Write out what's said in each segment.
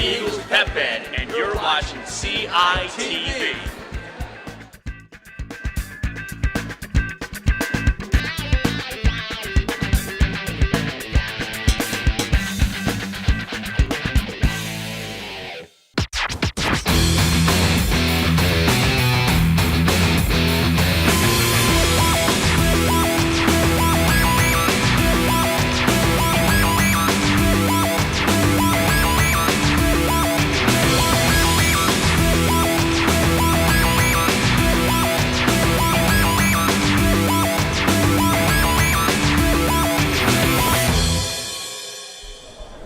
Eagles Pep Band, and you're watching CITV.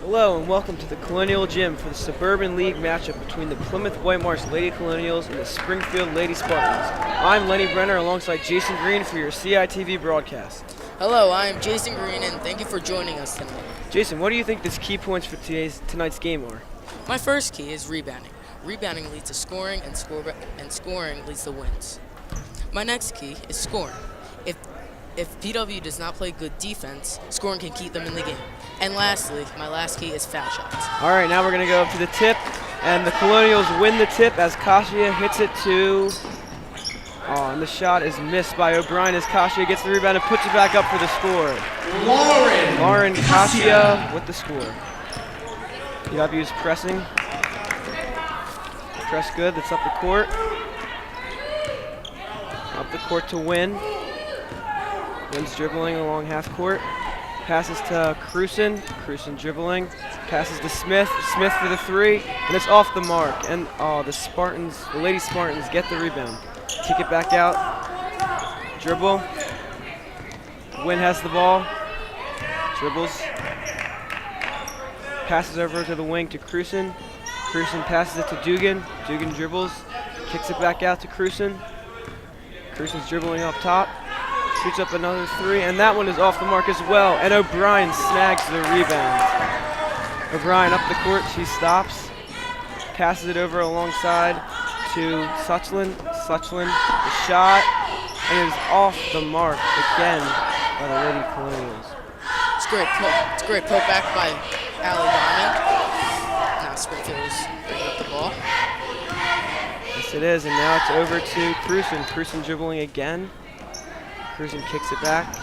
Hello and welcome to the Colonial Gym for the Suburban League matchup between the Plymouth Whitemarsh Lady Colonials and the Springfield Lady Spartans. I'm Lenny Brenner alongside Jason Green for your CITV broadcast. Hello, I am Jason Green and thank you for joining us tonight. Jason, what do you think the key points for tonight's game are? My first key is rebounding. Rebounding leads to scoring and scoring leads to wins. My next key is scoring. If PW does not play good defense, scoring can keep them in the game. And lastly, my last key is foul shots. All right, now we're going to go up to the tip, and the Colonials win the tip as Kasia hits it to... Oh, and the shot is missed by O'Brien as Kasia gets the rebound and puts it back up for the score. Lauren Kasia with the score. PW is pressing. Press good, that's up the court. Up the court to Win. Win's dribbling along half court. Passes to Cruson. Cruson dribbling. Passes to Smith. Smith for the three. And it's off the mark. And the Lady Spartans get the rebound. Kick it back out. Dribble. Win has the ball. Dribbles. Passes over to the wing to Cruson. Cruson passes it to Dugan. Dugan dribbles. Kicks it back out to Cruson. Cruson's dribbling up top. Shoots up another three, and that one is off the mark as well. And O'Brien snags the rebound. O'Brien up the court, she stops. Passes it over alongside to Suchlin. Suchlin, the shot, and it is off the mark again by the Lady Colonials. It's great poke back by Allie Diamond. Now Springfield is bringing up the ball. Yes, it is, and now it's over to Cruson. Cruson dribbling again. Cruson kicks it back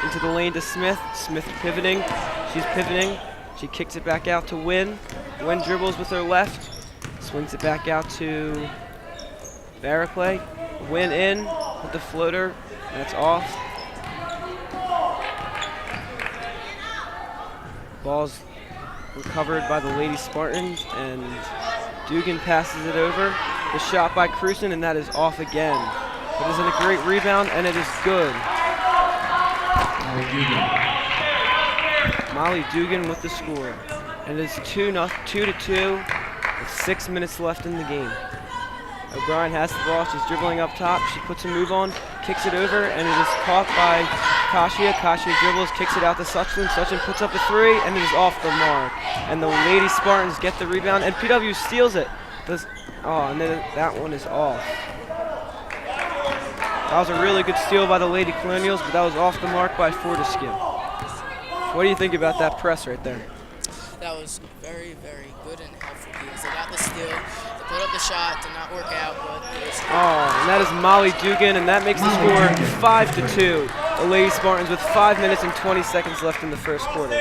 into the lane to Smith. Smith pivoting. She's pivoting. She kicks it back out to Win. Win dribbles with her left. Swings it back out to Barraclay. Win in with the floater. That's off. Ball's recovered by the Lady Spartans, and Dugan passes it over. The shot by Cruson, and that is off again. It isn't a great rebound, and it is good. Molly Dugan with the score. And it is 2-2 with 6 minutes left in the game. O'Brien has the ball. She's dribbling up top. She puts a move on, kicks it over, and it is caught by Kasia. Kasia dribbles, kicks it out to Suchlin. Suchlin puts up a three, and it is off the mark. And the Lady Spartans get the rebound, and PW steals it. And then that one is off. That was a really good steal by the Lady Colonials, but that was off the mark by Fortescue. What do you think about that press right there? That was very, very good and helpful because they got the steal. They put up the shot, did not work out, but it was... And that is Molly Dugan, and that makes the score 5-2. The Lady Spartans with 5 minutes and 20 seconds left in the first quarter.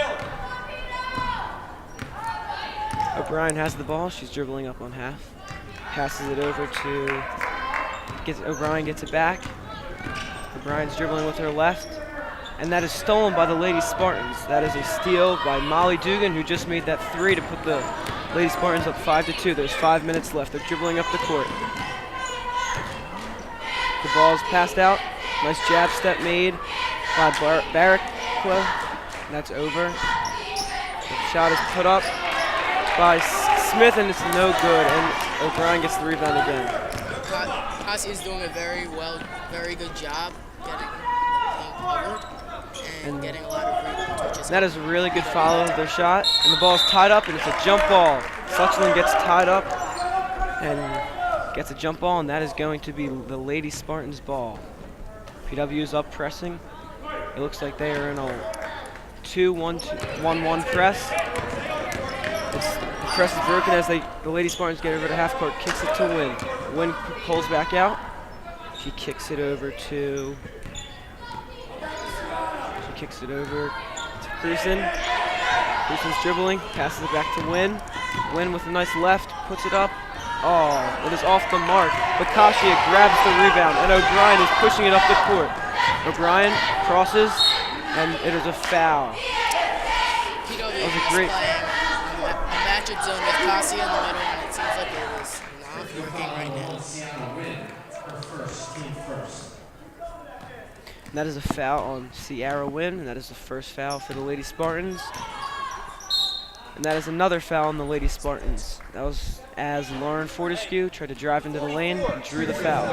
O'Brien has the ball. She's dribbling up on half. Passes it over to... O'Brien gets it back. O'Brien's dribbling with her left. And that is stolen by the Lady Spartans. That is a steal by Molly Dugan, who just made that three to put the Lady Spartans up 5-2. There's 5 minutes left. They're dribbling up the court. The ball's passed out. Nice jab step made by Barraclough. That's over. The shot is put up by Smith, and it's no good. And O'Brien gets the rebound again. Kasia is doing a very good job getting covered and getting a lot of rebounds. That is a really good follow of their shot, and the ball is tied up, and it's a jump ball. Suchlin gets tied up and gets a jump ball, and that is going to be the Lady Spartans' ball. PW is up pressing. It looks like they are in a 2-1-1 press. press is broken as the Lady Spartans get over to half court. Kicks it to Wynn. Wynn pulls back out. She kicks it over to Cruson. Cruson's dribbling, passes it back to Wynn. Wynn with a nice left, puts it up. Oh, it is off the mark. Bakashi grabs the rebound, and O'Brien is pushing it up the court. O'Brien crosses, and it is a foul. That was a great a matchup zone with Cassia in the middle, and it seems like it is not working right now. And that is a foul on Sierra Wynn, and that is the first foul for the Lady Spartans. And that is another foul on the Lady Spartans. That was as Lauren Fortescue tried to drive into the lane and drew the foul.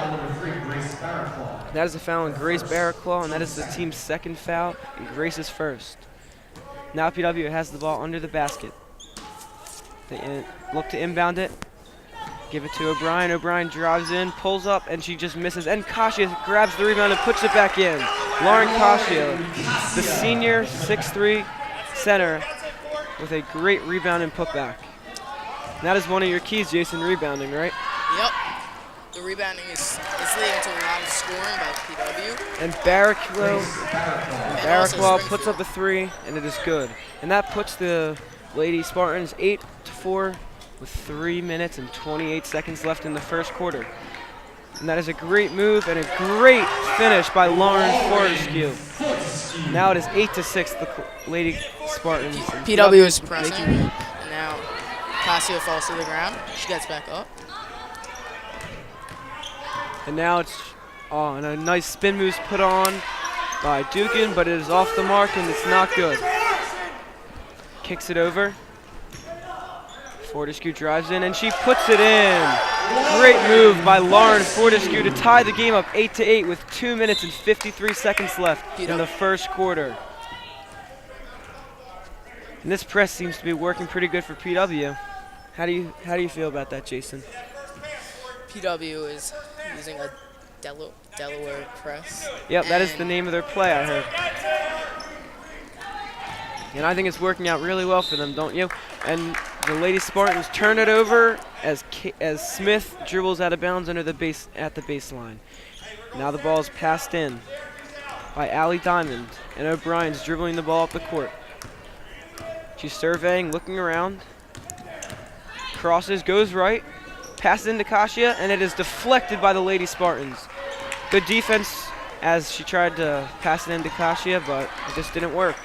That is a foul on Grace Barraclaw, and that is the team's second foul, and Grace's first. Now PW has the ball under the basket. They look to inbound it. Give it to O'Brien. O'Brien drives in, pulls up, and she just misses. And Kasia grabs the rebound and puts it back in. Lauren Kasia, the senior 6'3" center, with a great rebound and putback. And that is one of your keys, Jason, rebounding, right? Yep. The rebounding is leading to a lot of scoring by PW. And Barraclaw puts up a 3, and it is good. And that puts the Lady Spartans 8-4 with 3 minutes and 28 seconds left in the first quarter. And that is a great move and a great finish by Lauren Fortescue. Now it is 8-6, the Lady Spartans. PW is pressing, and now Cassia falls to the ground. She gets back up. And now it's and a nice spin move's put on by Dugan, but it is off the mark and it's not good. Kicks it over. Fortescue drives in and she puts it in. Great move by Lauren Fortescue to tie the game up 8-8 with 2 minutes and 53 seconds left in the first quarter. And this press seems to be working pretty good for PW. How do you feel about that, Jason? PW is using a Delaware press. Yep, that is the name of their play, I heard. And I think it's working out really well for them, don't you? And the Lady Spartans turn it over as Smith dribbles out of bounds under the baseline. Now the ball is passed in by Allie Diamond, and O'Brien's dribbling the ball up the court. She's surveying, looking around. Crosses, goes right, passes into Kasia, and it is deflected by the Lady Spartans. Good defense as she tried to pass it into Kasia, but it just didn't work.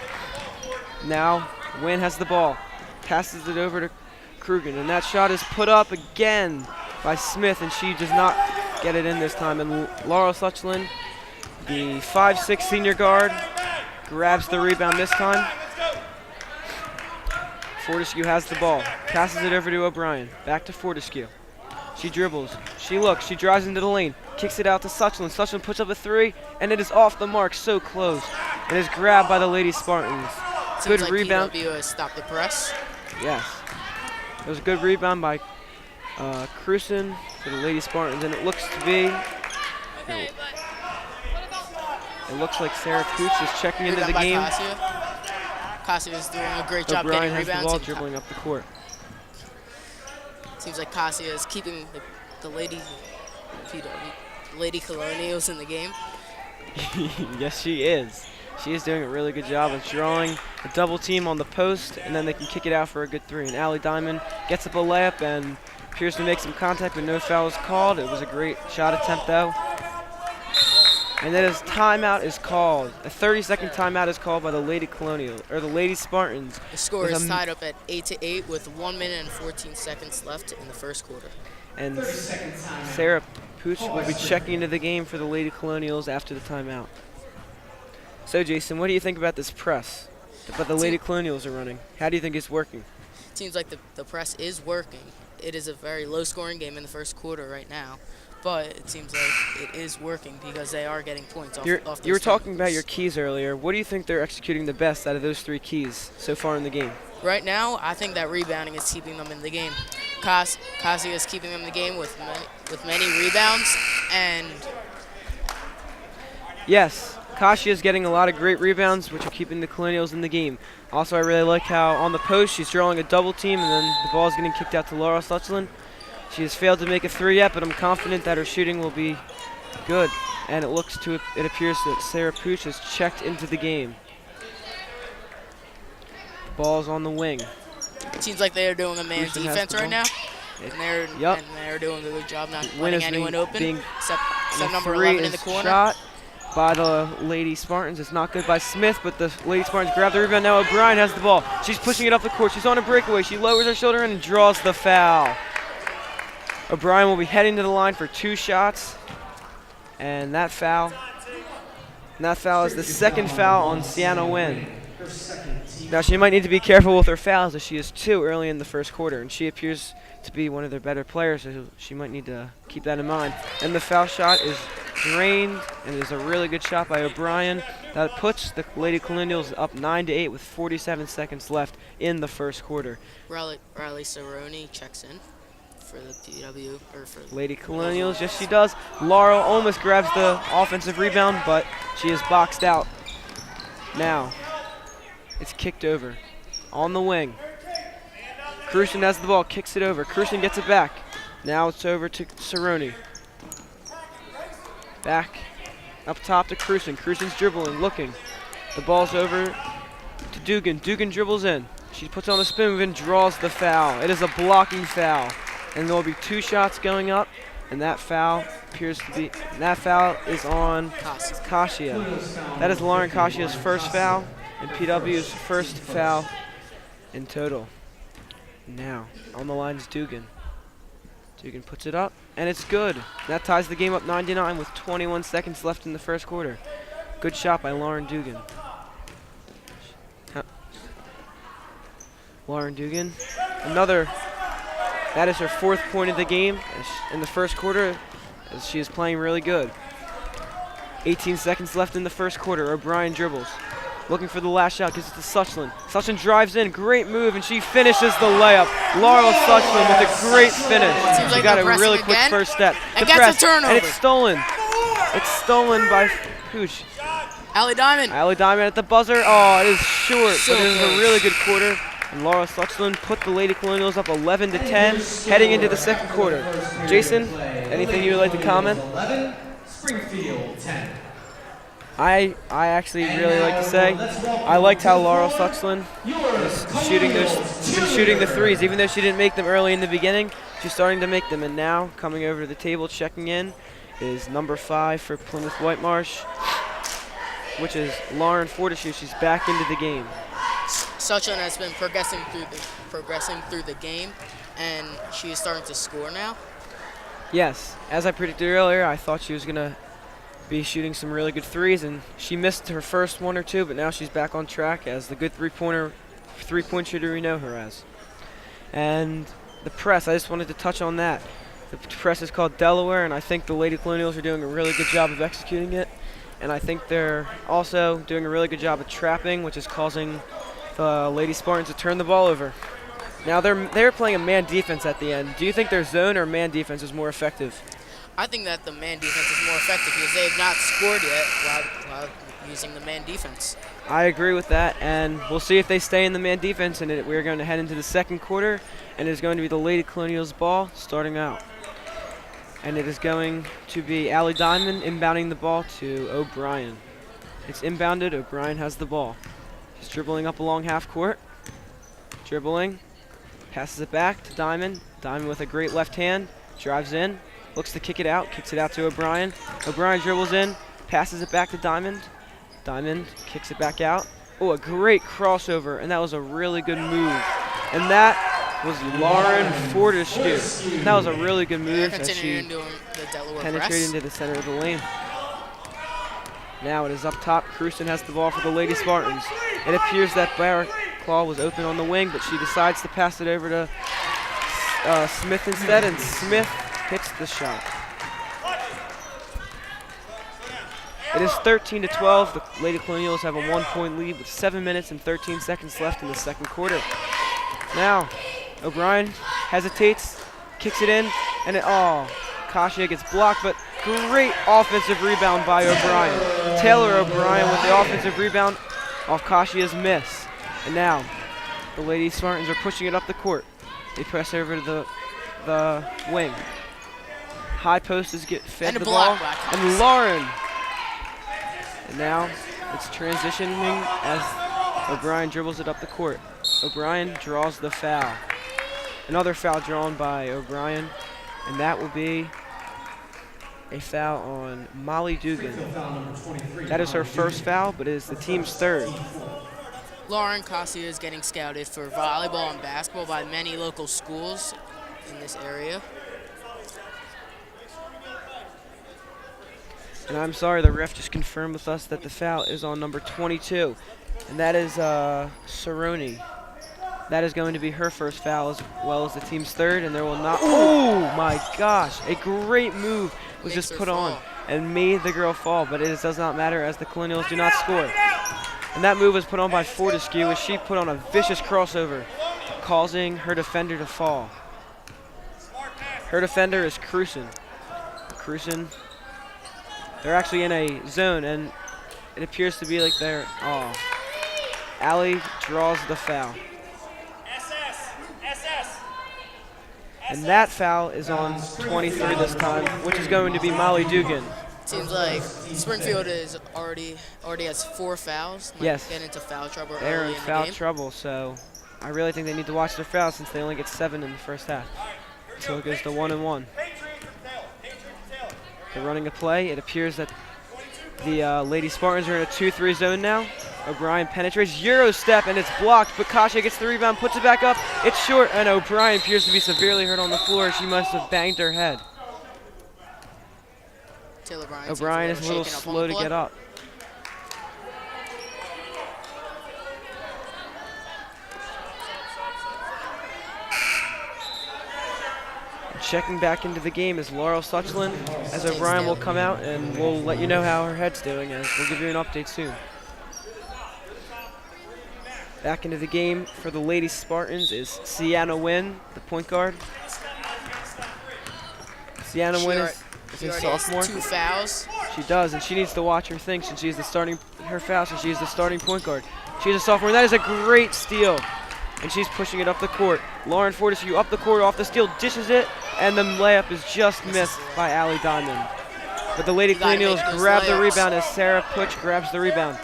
Now Wynn has the ball, passes it over to Krugen, and that shot is put up again by Smith, and she does not get it in this time. And Laurel Suchland, the 5'6" senior guard, grabs the rebound this time. Fortescue has the ball, passes it over to O'Brien, back to Fortescue. She dribbles, she looks, she drives into the lane, kicks it out to Suchland. Suchland puts up a 3, and it is off the mark, so close. It is grabbed by the Lady Spartans. Seems good like rebound. PW has stopped the press. Yes. It was a good rebound by Cruson for the Lady Spartans, and it looks to be. It looks like Sarah Pooch is checking into the game. Cassia is doing a great job O'Brien getting has rebounds. the ball, dribbling up the court. Seems like Cassia is keeping the Lady Colonials in the game. Yes, she is. She is doing a really good job of drawing a double team on the post, and then they can kick it out for a good 3. And Allie Diamond gets up a layup and appears to make some contact, but no foul is called. It was a great shot attempt, though. And then his timeout is called. A 30-second timeout is called by the Lady Spartans. The score is tied up at 8-8 with 1 minute and 14 seconds left in the first quarter. And Sarah Pooch will be checking into the game for the Lady Colonials after the timeout. So, Jason, what do you think about this press that the Lady Colonials are running? How do you think it's working? Seems like the press is working. It is a very low-scoring game in the first quarter right now, but it seems like it is working because they are getting points off those You were talking about turnovers. your keys earlier. What do you think they're executing the best out of those 3 keys so far in the game? Right now, I think that rebounding is keeping them in the game. Kasia is keeping them in the game with many rebounds, and Yes, Kashia's getting a lot of great rebounds, which are keeping the Colonials in the game. Also, I really like how on the post she's drawing a double team, and then the ball's getting kicked out to Laura Suchland. She has failed to make a 3 yet, but I'm confident that her shooting will be good. And it appears that Sarah Pooch has checked into the game. Ball's on the wing. It seems like they are doing a man Houston defense right now. And they're doing a good job not letting anyone open. Except number 11 in the corner. Shot by the Lady Spartans. It's not good by Smith, but the Lady Spartans grab the rebound. Now O'Brien has the ball. She's pushing it up the court. She's on a breakaway. She lowers her shoulder and draws the foul. O'Brien will be heading to the line for 2 shots. And that foul is the second foul on Sienna Nguyen. Now she might need to be careful with her fouls as she is 2 early in the first quarter, and she appears to be one of their better players, so she might need to keep that in mind. And the foul shot is drained, and it is a really good shot by O'Brien. That puts the Lady Colonials up 9-8 with 47 seconds left in the first quarter. Riley Cerrone checks in for the PW or for Lady Colonials, yes she does. Laurel almost grabs the offensive rebound, but she is boxed out. Now, it's kicked over on the wing. Crucian has the ball, kicks it over. Crucian gets it back. Now it's over to Cerrone. Back up top to Crucian. Crucian's dribbling, looking. The ball's over to Dugan. Dugan dribbles in. She puts on a spin move and draws the foul. It is a blocking foul. And there will be 2 shots going up, and that foul is on Kashia. That is Lauren Kashia's first foul, and PW's first foul in total. Now, on the line is Dugan. Dugan puts it up, and it's good. That ties the game up 9-9 with 21 seconds left in the first quarter. Good shot by Lauren Dugan. Lauren Dugan, that is her 4th point of the game in the first quarter, as she is playing really good. 18 seconds left in the first quarter. O'Brien dribbles. Looking for the last shot, gives it to Suchland. Suchland drives in, great move, and she finishes the layup. Laurel Suchland with a great finish. She got a really quick first step. And gets a turnover. And it's stolen. It's stolen by Pooch. Allie Diamond. Allie Diamond at the buzzer. Oh, it is short, So but it is close. a really good quarter. And Laura Suchland put the Lady Colonials up 11-10, heading into the second quarter. Jason, anything you would like to comment? 11, Springfield 10. I actually really like to say, I liked how Laura Suchland was shooting the threes, even though she didn't make them early in the beginning. She's starting to make them, and now coming over to the table, checking in, is number 5 for Plymouth Whitemarsh, which is Lauren Fortescue. She's back into the game. Suchland has been progressing through the game, and she is starting to score now. Yes, as I predicted earlier, I thought she was going to be shooting some really good threes, and she missed her first 1 or 2, but now she's back on track as the good three-point shooter we know her as. And the press, I just wanted to touch on that. The press is called Delaware, and I think the Lady Colonials are doing a really good job of executing it. And I think they're also doing a really good job of trapping, which is causing the Lady Spartans to turn the ball over. Now they're playing a man defense at the end. Do you think their zone or man defense is more effective? I think that the man defense is more effective because they have not scored yet while using the man defense. I agree with that, and we'll see if they stay in the man defense, and we're going to head into the second quarter, and it is going to be the Lady Colonials ball starting out. And it is going to be Allie Diamond inbounding the ball to O'Brien. It's inbounded. O'Brien has the ball. She's dribbling up along half court. Dribbling. Passes it back to Diamond. Diamond with a great left hand. Drives in. Looks to kick it out. Kicks it out to O'Brien. O'Brien dribbles in. Passes it back to Diamond. Diamond kicks it back out. Oh, a great crossover. And that was a really good move. And that was Lauren Fortescue. That was a really good move as she penetrated into the center of the lane. Now it is up top. Crucian has the ball for the Lady Spartans. It appears that Claw was open on the wing, but she decides to pass it over to Smith instead, and Smith hits the shot. It is 13-12. The Lady Colonials have a 1-point lead with 7 minutes and 13 seconds left in the second quarter. Now, O'Brien hesitates, kicks it in, and Kashia gets blocked, but great offensive rebound by O'Brien. Taylor O'Brien with the offensive rebound off Kashia's miss. And now the Lady Spartans are pushing it up the court. They press over to the wing. High post is fed the ball. And Lauren. And now it's transitioning as O'Brien dribbles it up the court. O'Brien draws the foul. Another foul drawn by O'Brien. And that will be a foul on Molly Dugan. That is her first foul, but it is the team's third. Lauren Cassia is getting scouted for volleyball and basketball by many local schools in this area. And I'm sorry, the ref just confirmed with us that the foul is on number 22, and that is Cerrone. That is going to be her first foul as well as the team's third, and there will not. Oh my gosh! A great move was just put on and made the girl fall, but it does not matter as the Colonials do not score. And that move was put on by Fortescue as she put on a vicious crossover, causing her defender to fall. Her defender is Cruson. Cruson. They're actually in a zone, and it appears to be like they're. Oh. Allie draws the foul. And that foul is on 23 this time, which is going to be Molly Dugan. Seems like Springfield is already has 4 fouls. Might Yes. get into foul trouble They're early in in foul the game. trouble, so I really think they need to watch their fouls since they only get 7 in the first half. So it goes to 1-1. They're running a play. It appears that the Lady Spartans are in a 2-3 zone now. O'Brien penetrates, Euro step, and it's blocked, but Kasia gets the rebound, puts it back up. It's short, and O'Brien appears to be severely hurt on the floor. She must have banged her head. O'Brien is a little slow to get up. Checking back into the game is Laurel Suchland, as O'Brien will come out, and we'll let you know how her head's doing, as we'll give you an update soon. Back into the game for the Lady Spartans is Sienna Wynn, the point guard. Sienna Wynn is a sophomore. Has 2 fouls. She does, and she needs to watch her thing since she's the starting point guard. She's a sophomore, and that is a great steal. And she's pushing it up the court. Lauren Fortescue up the court off the steal, dishes it, and the layup is just missed by Allie Diamond. But the Lady Colonials grab the rebound as Sarah Putsch grabs the rebound.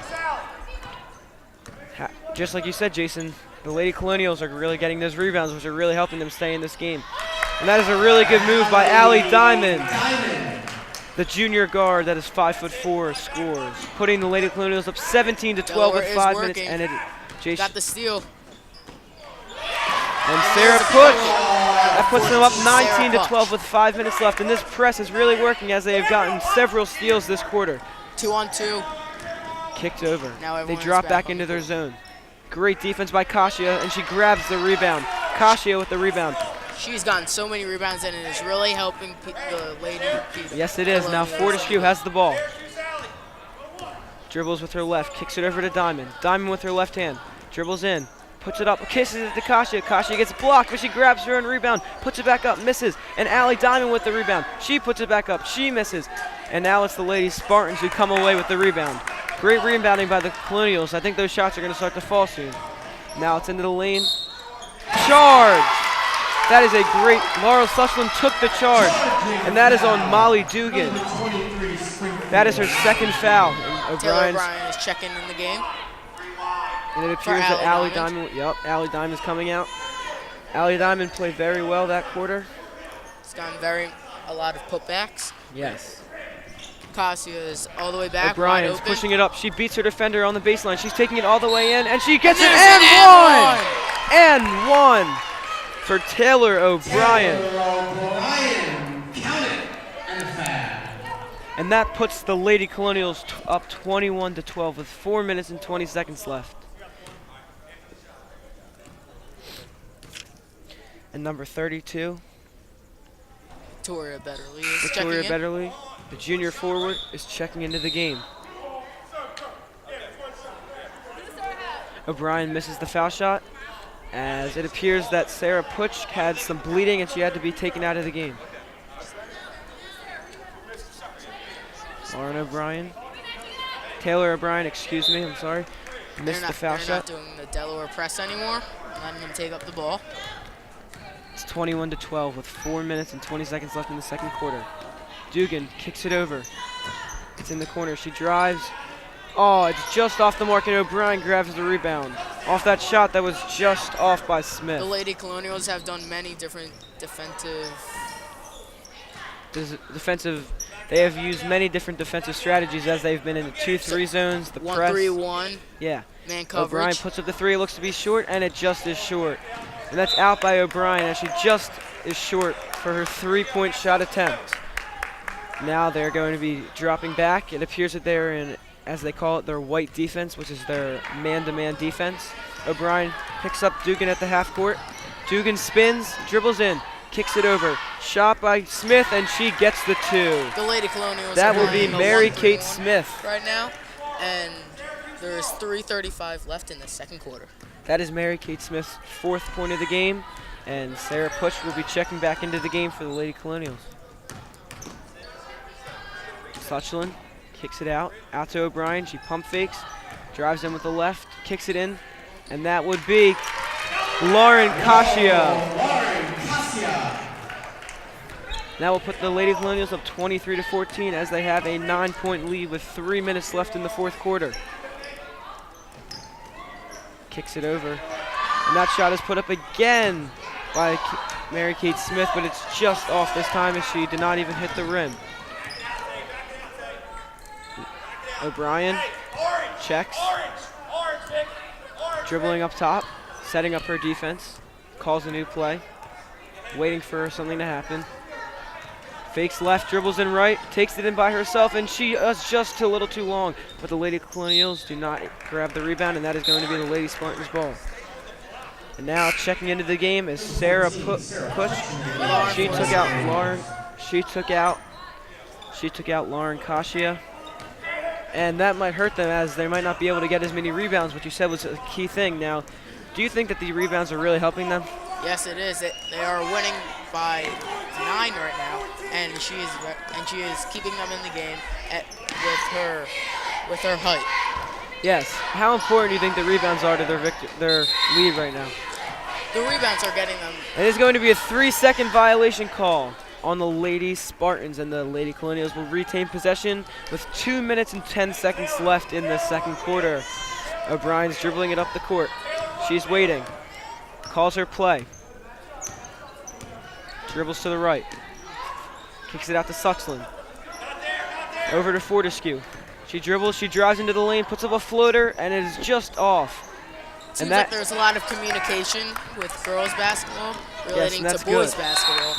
Just like you said, Jason, the Lady Colonials are really getting those rebounds, which are really helping them stay in this game. And that is a really good move by Allie Diamond. The junior guard that is 5'4" scores, putting the Lady Colonials up 17-12 with 5 minutes. And Jason got the steal. And Sarah Putsch, that puts them up 19-12 with 5 minutes left. And this press is really working as they have gotten several steals this quarter. 2-on-2. Kicked over. Now They drop back into their zone. Great defense by Kasia, and she grabs the rebound. Kasia with the rebound. She's gotten so many rebounds, and it is really helping the Lady. Yes, it is. Now Fortescue has the ball. Dribbles with her left, kicks it over to Diamond. Diamond with her left hand, dribbles in, puts it up, kisses it to Kasia. Kasia gets blocked, but she grabs her own rebound, puts it back up, misses. And Allie Diamond with the rebound. She puts it back up, she misses. And now it's the Lady Spartans who come away with the rebound. Great rebounding by the Colonials. I think those shots are going to start to fall soon. Now it's into the lane. Charge! That is a great, Laurel Suchland took the charge. And that is on Molly Dugan. That is her second foul. And Taylor O'Brien is checking in the game. And it appears that Allie Diamond, Allie Diamond is coming out. Allie Diamond played very well that quarter. It's gotten a lot of putbacks. Yes. Kasia is all the way back. O'Brien's pushing it up. She beats her defender on the baseline. She's taking it all the way in, and she gets it and one for Taylor O'Brien. And that puts the Lady Colonials up 21-12 with 4 minutes and 20 seconds left. And number 32, Victoria Betterly, the junior forward, is checking into the game. O'Brien misses the foul shot, as it appears that Sarah Putsch had some bleeding and she had to be taken out of the game. Lauren O'Brien. Taylor O'Brien, excuse me, I'm sorry. Missed the foul They're shot. not doing the Delaware press anymore, letting them take up the ball. It's 21-12 with 4 minutes and 20 seconds left in the second quarter. Dugan kicks it over. It's in the corner. She drives. Oh, it's just off the mark, and O'Brien grabs the rebound. Off that shot that was just off by Smith. The Lady Colonials have done many different They have used many different defensive strategies as they've been in the 2-3 zones, the press. 1-3-1. Yeah. Man coverage. O'Brien puts up the three. It looks to be short, and it just is short. And that's out by O'Brien, and she just is short for her 3-point shot attempt. Now they're going to be dropping back. It appears that they're in, as they call it, their white defense, which is their man-to-man defense. O'Brien picks up Dugan at the half court. Dugan spins, dribbles in, kicks it over. Shot by Smith, and she gets the two. The Lady Colonials. That will be playing a Mary 1-3-1 Kate Smith. right now, and there's 3:35 left in the second quarter. That is Mary Kate Smith's 4th point of the game, and Sarah Push will be checking back into the game for the Lady Colonials. Suchland kicks it out to O'Brien. She pump fakes, drives in with the left, kicks it in, and that would be Lauren Cascia. That will put the Lady Colonials up 23-14 as they have a 9-point lead with 3 minutes left in the fourth quarter. Kicks it over, and that shot is put up again by Mary Kate Smith, but it's just off this time as she did not even hit the rim. O'Brien checks, dribbling up top, setting up her defense, calls a new play, waiting for something to happen. Fakes left, dribbles in right, takes it in by herself, and she is just a little too long. But the Lady Colonials do not grab the rebound, and that is going to be the Lady Spartans ball. And now checking into the game is Sarah Push. She took out Lauren Cascia. And that might hurt them as they might not be able to get as many rebounds, which you said was a key thing. Now, do you think that the rebounds are really helping them? Yes, it is. They are winning by 9 right now, and she is keeping them in the game with her height. Yes. How important do you think the rebounds are to their lead right now? The rebounds are getting them. It is going to be a 3-second violation call on the Lady Spartans, and the Lady Colonials will retain possession with 2 minutes and 10 seconds left in the second quarter. O'Brien's dribbling it up the court. She's waiting. Calls her play. Dribbles to the right. Kicks it out to Suchland. Over to Fortescue. She dribbles, she drives into the lane, puts up a floater, and it is just off. Seems like there's a lot of communication with girls basketball relating to boys basketball.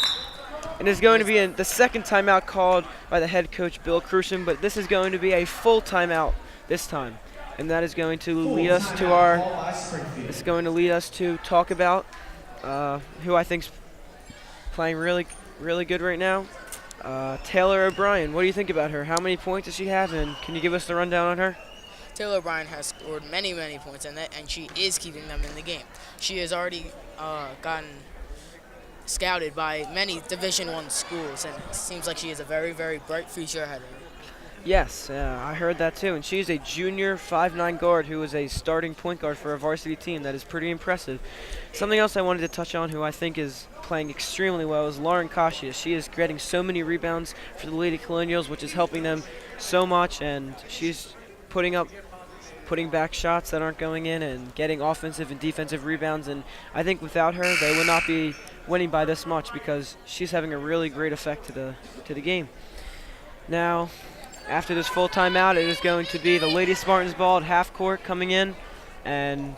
And it's going to be the second timeout called by the head coach, Bill Crucian, but this is going to be a full timeout this time. And that is going to lead us to talk about who I think's playing really, really good right now. Taylor O'Brien, what do you think about her? How many points does she have, and can you give us the rundown on her? Taylor O'Brien has scored many, many points, and she is keeping them in the game. She has already gotten scouted by many Division I schools, and it seems like she has a very, very bright future ahead of her. Yes, I heard that too, and she's a junior 5'9" guard who is a starting point guard for a varsity team. That is pretty impressive. Something else I wanted to touch on who I think is playing extremely well is Lauren Cascia. She is getting so many rebounds for the Lady Colonials, which is helping them so much, and she's putting back shots that aren't going in and getting offensive and defensive rebounds, and I think without her they would not be winning by this much because she's having a really great effect to the game. Now, after this full timeout, it is going to be the Lady Spartans ball at half court coming in, and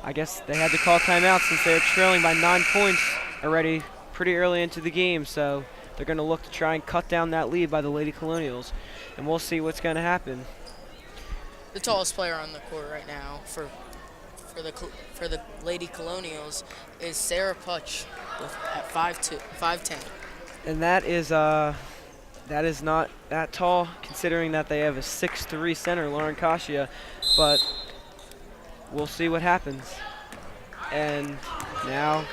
I guess they had to call timeout since they're trailing by 9 points already pretty early into the game, so they're going to look to try and cut down that lead by the Lady Colonials, and we'll see what's going to happen. The tallest player on the court right now for the Lady Colonials is Sarah Putch at 5'10". And that is not that tall, considering that they have a 6'3" center, Lauren Cascia, but we'll see what happens. And now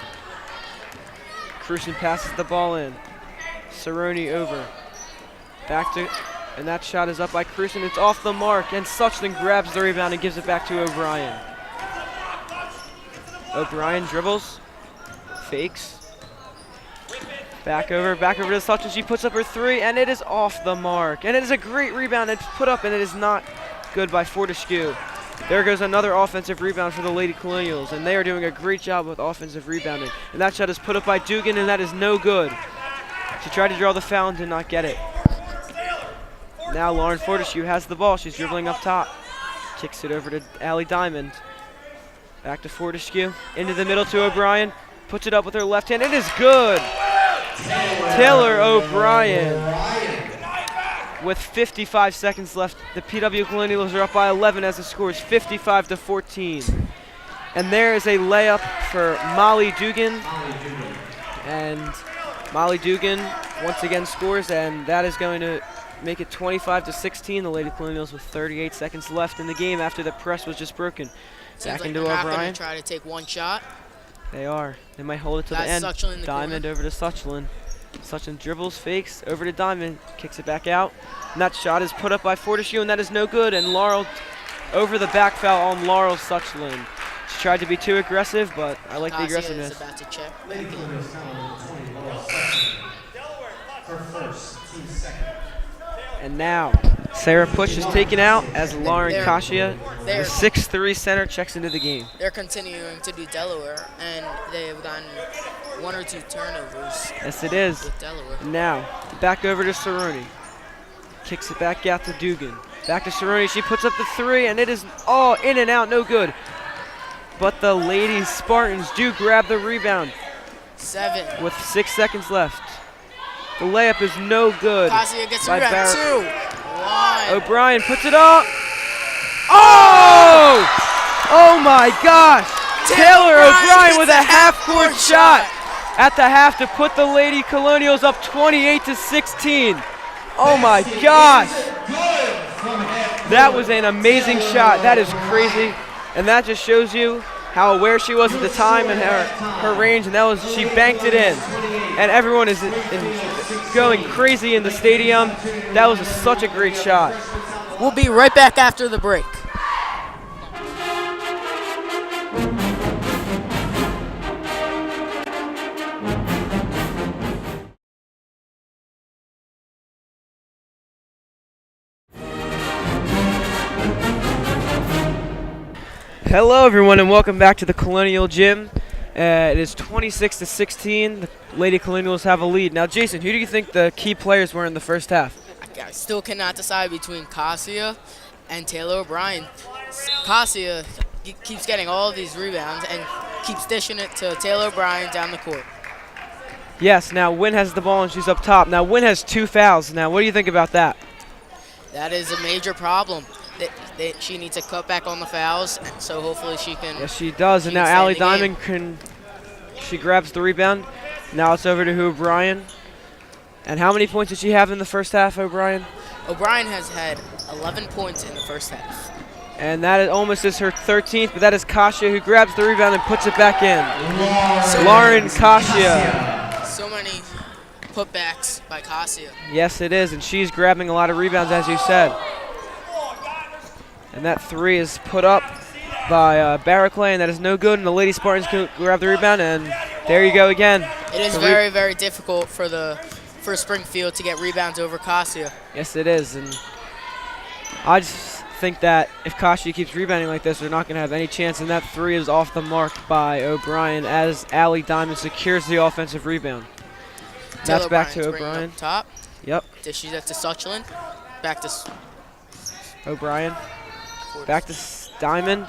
Crucian passes the ball in. Cerrone over. Back to And that shot is up by Cruson. It's off the mark, and Suchland grabs the rebound and gives it back to O'Brien. O'Brien dribbles, fakes. Back over to Suchland. She puts up her three, and it is off the mark. And it is a great rebound. It's put up, and it is not good by Fortescue. There goes another offensive rebound for the Lady Colonials, and they are doing a great job with offensive rebounding. And that shot is put up by Dugan, and that is no good. She tried to draw the foul and did not get it. Now Lauren Fortescue has the ball. She's dribbling up top. Kicks it over to Allie Diamond. Back to Fortescue. Into the middle to O'Brien. Puts it up with her left hand. It is good. Taylor O'Brien. With 55 seconds left, the PW Colonials are up by 11 as the score is 55-14. And there is a layup for Molly Dugan. And Molly Dugan once again scores, and that is going to make it 25-16. The Lady Colonials with 38 seconds left in the game after the press was just broken. Back into O'Brien. They're going to try to take one shot. They are. They might hold it to the end. Diamond over to Suchland. Suchland dribbles, fakes, over to Diamond, kicks it back out. And that shot is put up by Fortescue, and that is no good. And Laurel over the back foul on Laurel Suchland. She tried to be too aggressive, but I like the aggressiveness. Is about to check. And now, Sarah Push is taken out as Lauren Kasia, the 6'3" center, checks into the game. They're continuing to do Delaware, and they have gotten one or two turnovers. Yes, it is. With Delaware. Now, back over to Cerrone. Kicks it back out to Dugan. Back to Cerrone. She puts up the three, and it is all in and out, no good. But the Lady Spartans do grab the rebound. 7. With 6 seconds left. The layup is no good. Kasia gets the rebound. 2. 1. O'Brien puts it up. Oh! Oh my gosh! Taylor O'Brien with a half-court shot at the half to put the Lady Colonials up 28-16. Oh my gosh! That was an amazing shot. That is crazy, and that just shows you how aware she was at the time and her range. And that was, she banked it in, and everyone is going crazy in the stadium. That was such a great shot. We'll be right back after the break. Hello everyone, and welcome back to the Colonial Gym. It is 26-16. The Lady Colonials have a lead. Now Jason, who do you think the key players were in the first half? I still cannot decide between Kasia and Taylor O'Brien. Kasia keeps getting all of these rebounds and keeps dishing it to Taylor O'Brien down the court. Yes, now Wynn has the ball and she's up top. Now Wynn has 2 fouls. Now what do you think about that? That is a major problem. She needs to cut back on the fouls, so hopefully she can. Yes, she does. And now Allie Diamond she grabs the rebound. Now it's over to O'Brien. And how many points did she have in the first half, O'Brien? O'Brien has had 11 points in the first half. And that almost is her 13th, but that is Kasia who grabs the rebound and puts it back in. Lauren Kasia. So many putbacks by Kasia. Yes, it is, and she's grabbing a lot of rebounds, as you said. And that three is put up by Barraclay, and that is no good. And the Lady Spartans can grab the rebound, and there you go again. It is very, very difficult for Springfield to get rebounds over Kasia. Yes, it is, and I just think that if Kasia keeps rebounding like this, they're not going to have any chance. And that three is off the mark by O'Brien as Allie Diamond secures the offensive rebound. That's back to O'Brien. Up top. Yep. Dishes that to Suchland. Back to O'Brien. Back to Diamond.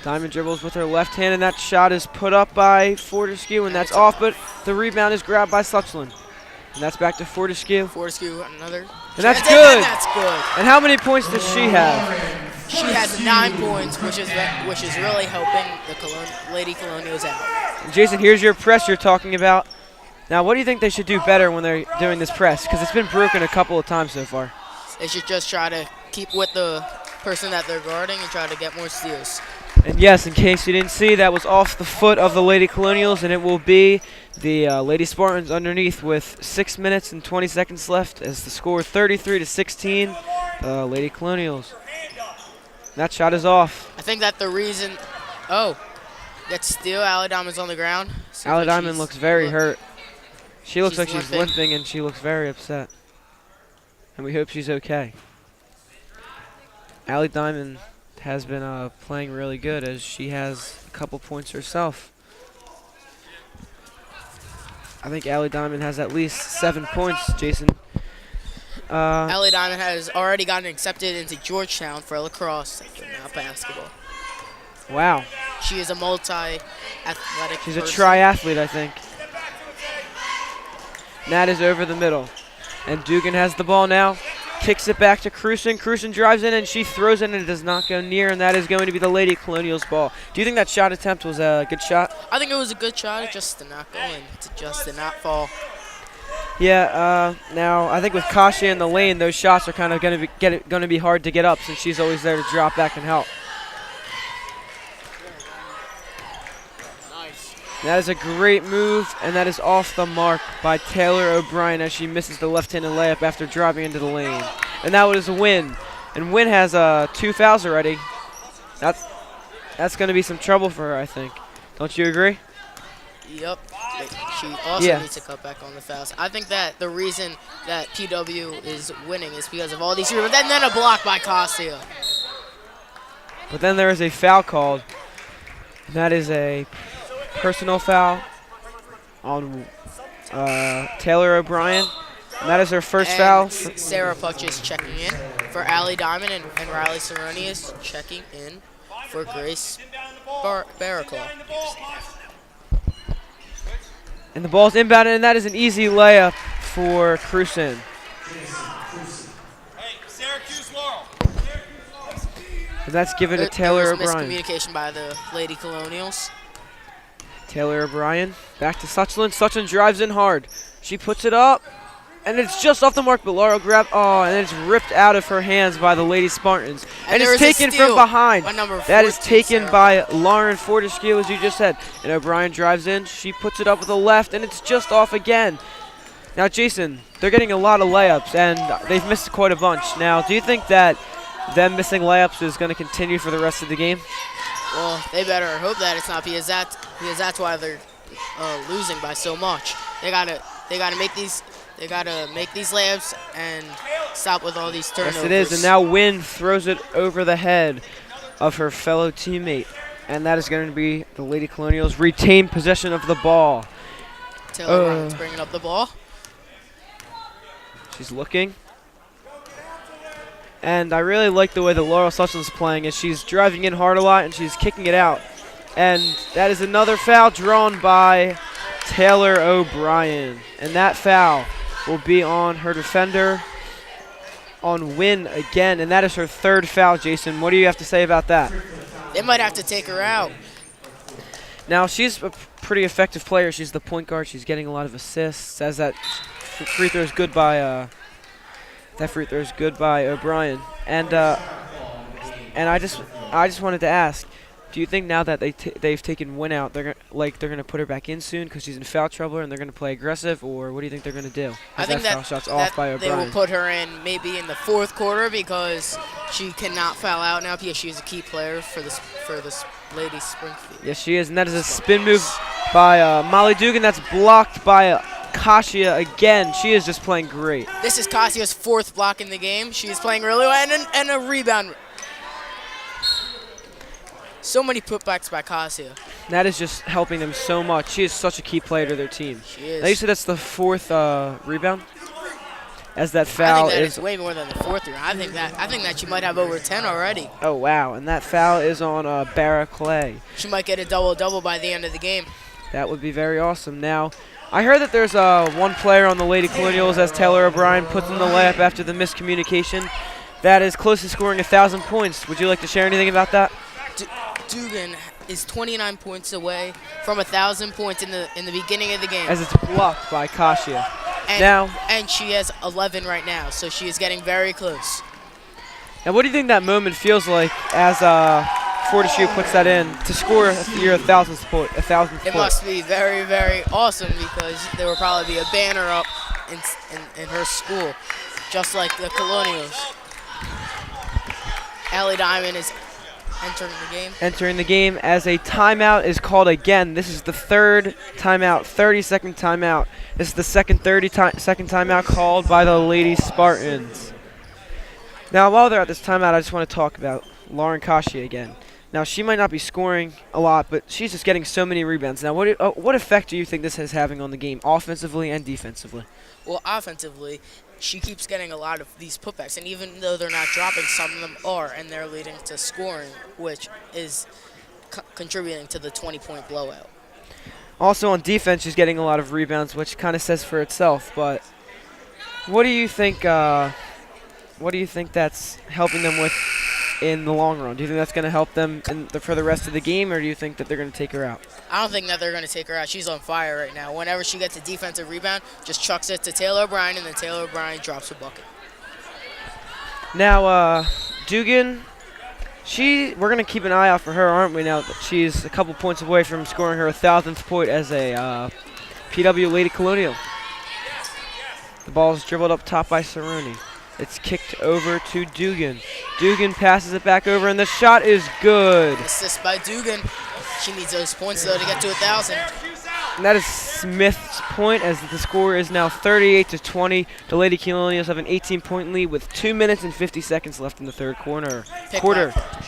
Diamond dribbles with her left hand, and that shot is put up by Fortescue, and that's off, but the rebound is grabbed by Suchland. And that's back to Fortescue. Fortescue, another. And that's good. And that's good. And how many points does she have? She has 9 points, which is really helping the Lady Colonials out. And Jason, here's your press you're talking about. Now, what do you think they should do better when they're doing this press? Because it's been broken a couple of times so far. They should just try to keep with the person that they're guarding and try to get more steals. And yes, in case you didn't see, that was off the foot of the Lady Colonials, and it will be the Lady Spartans underneath with 6 minutes and 20 seconds left as the score 33-16, Lady Colonials. That shot is off. I think that the reason, that steal, Allie Diamond's on the ground. Seems Allie like Diamond she's looks very hurt. She looks she's like she's limping, and she looks very upset. And we hope she's okay. Allie Diamond has been playing really good as she has a couple points herself. I think Allie Diamond has at least 7 points, Jason. Allie Diamond has already gotten accepted into Georgetown for lacrosse, not basketball. Wow. She is a multi-athletic She's a person. triathlete, I think. And that is over the middle. And Dugan has the ball now. Kicks it back to Cruson. Cruson drives in and she throws it and it does not go near, and that is going to be the Lady Colonials ball. Do you think that shot attempt was a good shot? I think it was a good shot. It just did not go in. It just did not fall. Yeah, now I think with Kasia in the lane, those shots are kind of going to be hard to get up since she's always there to drop back and help. That is a great move, and that is off the mark by Taylor O'Brien as she misses the left-handed layup after driving into the lane. And that was a Win. And Win has 2 fouls already. That's going to be some trouble for her, I think. Don't you agree? Yep. She also needs to cut back on the fouls. I think that the reason that PW is winning is because of all these rebounds. And then a block by Kasia. But then there is a foul called. And that is a personal foul on Taylor O'Brien. And that is her first foul. Sarah Putch is checking in for Allie Diamond, and Riley Cerrone is checking in for Grace Barraclaw. And the ball's inbounded, and that is an easy layup for Cruson. And that's given to Taylor O'Brien. Miscommunication by the Lady Colonials. Taylor O'Brien back to Suchland. Suchland drives in hard. She puts it up, and it's just off the mark, but Laura grabbed, and it's ripped out of her hands by the Lady Spartans. And it's taken from behind. That is taken by Lauren Fortescue, as you just said. And O'Brien drives in. She puts it up with the left, and it's just off again. Now, Jason, they're getting a lot of layups, and they've missed quite a bunch. Now, do you think that them missing layups is going to continue for the rest of the game? Well, they better hope that it's not because that's why they're losing by so much. They gotta make these layups and stop with all these turnovers. Yes, it is. And now Wynn throws it over the head of her fellow teammate, and that is going to be the Lady Colonials retain possession of the ball. Taylor Ryan's bringing up the ball. She's looking. And I really like the way that Laurel Suchland's playing as she's driving in hard a lot and she's kicking it out. And that is another foul drawn by Taylor O'Brien. And that foul will be on her defender, on Wynn again. And that is her 3rd foul, Jason. What do you have to say about that? They might have to take her out. Now, she's a pretty effective player. She's the point guard. She's getting a lot of assists. As that free throw is good by O'Brien. And I just wanted to ask, do you think now that they've taken Wynn out, they're gonna put her back in soon because she's in foul trouble and they're gonna play aggressive, or what do you think they're gonna do? I think that, foul shot's off by they O'Brien. will put her in maybe in the 4th quarter because she cannot foul out now because she is a key player for this Lady Springfield. Yes, she is, and that is a spin move by Molly Dugan. That's blocked by Kasia again. She is just playing great. This is Kasia's 4th block in the game. She is playing really well, and a rebound. So many putbacks by Kasia. That is just helping them so much. She is such a key player to their team. She is. Now you said that's the 4th rebound? As that foul I think that is it's way more than the 4th round. I think that she might have over 10 already. Oh, wow. And that foul is on Barra Clay. She might get a double-double by the end of the game. That would be very awesome. Now, I heard that there's one player on the Lady Colonials as Taylor O'Brien puts in the layup after the miscommunication that is close to scoring 1,000 points. Would you like to share anything about that? Dugan is 29 points away from 1,000 points in the beginning of the game. As it's blocked by Kasia. And she has 11 right now, so she is getting very close. Now, what do you think that moment feels like as Fortescue puts that in to score your 1,000th point. It must be very, very awesome because there will probably be a banner up in her school, just like the Colonials. Allie Diamond is entering the game. Entering the game as a timeout is called again. This is the third timeout, 30-second timeout. This is the second 30-second timeout called by the Lady Spartans. Now, while they're at this timeout, I just want to talk about Lauren Kashi again. Now, she might not be scoring a lot, but she's just getting so many rebounds. Now, what effect do you think this is having on the game, offensively and defensively? Well, offensively, she keeps getting a lot of these putbacks, and even though they're not dropping, some of them are, and they're leading to scoring, which is contributing to the 20-point blowout. Also on defense, she's getting a lot of rebounds, which kind of says for itself. But what do you think? What do you think that's helping them with in the long run? Do you think that's going to help them for the rest of the game, or do you think that they're going to take her out? I don't think that they're going to take her out. She's on fire right now. Whenever she gets a defensive rebound, just chucks it to Taylor O'Brien, and then Taylor O'Brien drops a bucket. Now, Dugan, we're going to keep an eye out for her, aren't we, now that she's a couple points away from scoring her 1,000th point as a PW Lady Colonial. The ball is dribbled up top by Cerrone. It's kicked over to Dugan. Dugan passes it back over, and the shot is good. Assist by Dugan. She needs those points, though, to get to 1,000. And that is Smith's point, as the score is now 38-20. The Lady Colonials have an 18-point lead with 2 minutes and 50 seconds left in the third quarter.